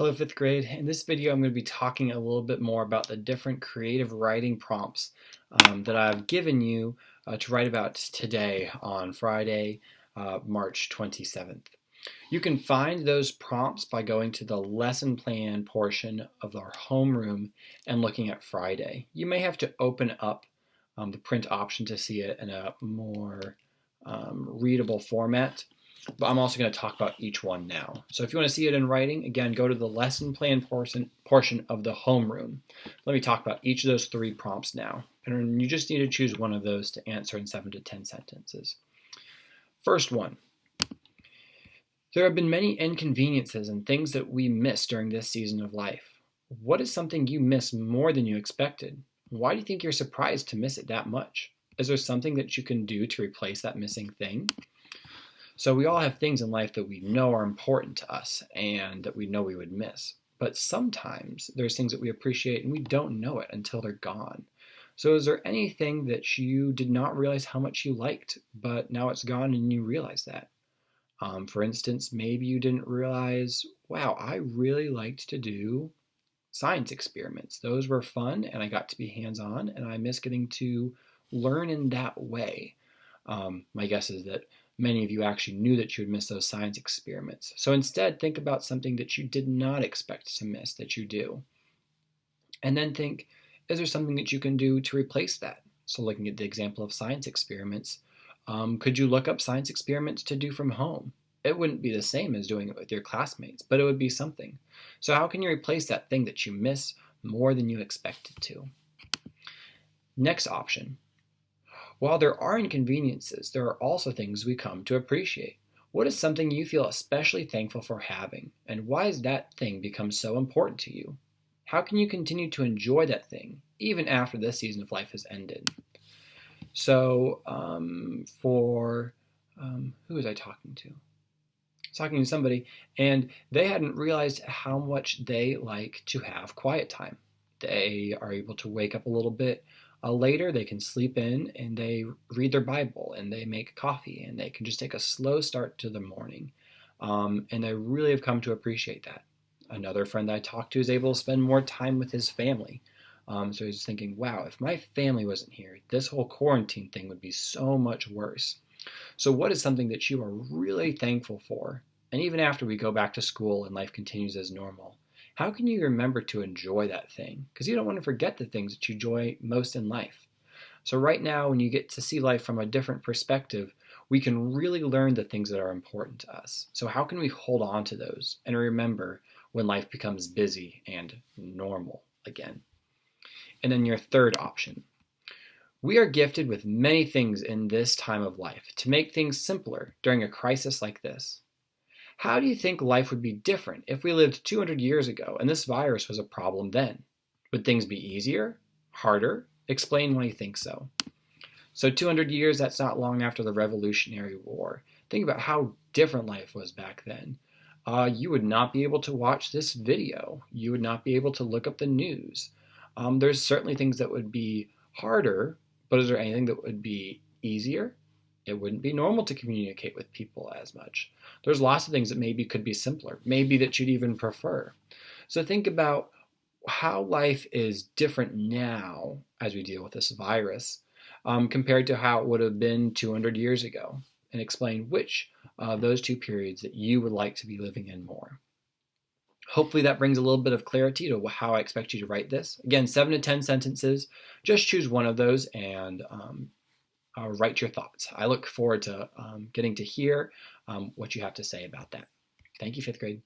Hello, fifth grade. In this video, I'm going to be talking a little bit more about the different creative writing prompts that I've given you to write about today on Friday, March 27th. You can find those prompts by going to the lesson plan portion of our homeroom and looking at Friday. You may have to open up the print option to see it in a more readable format. But I'm also going to talk about each one now. So if you want to see it in writing, again, go to the lesson plan portion of the homeroom. Let me talk about each of those three prompts now. And you just need to choose one of those to answer in 7 to 10 sentences. First one. There have been many inconveniences and things that we miss during this season of life. What is something you miss more than you expected? Why do you think you're surprised to miss it that much? Is there something that you can do to replace that missing thing? So we all have things in life that we know are important to us and that we know we would miss. But sometimes there's things that we appreciate and we don't know it until they're gone. So is there anything that you did not realize how much you liked, but now it's gone and you realize that? For instance, maybe you didn't realize, wow, I really liked to do science experiments. Those were fun and I got to be hands-on and I miss getting to learn in that way. My guess is that many of you actually knew that you would miss those science experiments. So instead, think about something that you did not expect to miss that you do. And then think, is there something that you can do to replace that? So looking at the example of science experiments, could you look up science experiments to do from home? It wouldn't be the same as doing it with your classmates, but it would be something. So how can you replace that thing that you miss more than you expected to? Next option. While there are inconveniences, there are also things we come to appreciate. What is something you feel especially thankful for having, and why has that thing become so important to you? How can you continue to enjoy that thing, even after this season of life has ended? So, who was I talking to? I was talking to somebody, and they hadn't realized how much they like to have quiet time. They are able to wake up a little bit later, they can sleep in and they read their Bible and they make coffee and they can just take a slow start to the morning. And they really have come to appreciate that. Another friend that I talked to is able to spend more time with his family. So he's thinking, wow, if my family wasn't here, this whole quarantine thing would be so much worse. So what is something that you are really thankful for? And even after we go back to school and life continues as normal, how can you remember to enjoy that thing? Because you don't want to forget the things that you enjoy most in life. So right now, when you get to see life from a different perspective, we can really learn the things that are important to us. So how can we hold on to those and remember when life becomes busy and normal again? And then your third option. We are gifted with many things in this time of life to make things simpler during a crisis like this. How do you think life would be different if we lived 200 years ago and this virus was a problem then? Would things be easier? Harder? Explain why you think so. So 200 years, that's not long after the Revolutionary War. Think about how different life was back then. You would not be able to watch this video. You would not be able to look up the news. There's certainly things that would be harder, but is there anything that would be easier? It wouldn't be normal to communicate with people as much. There's lots of things that maybe could be simpler, maybe that you'd even prefer. So think about how life is different now as we deal with this virus compared to how it would have been 200 years ago, and explain which of those two periods that you would like to be living in more. Hopefully that brings a little bit of clarity to how I expect you to write this. Again, 7 to 10 sentences. Just choose one of those and write your thoughts. I look forward to getting to hear what you have to say about that. Thank you, fifth grade.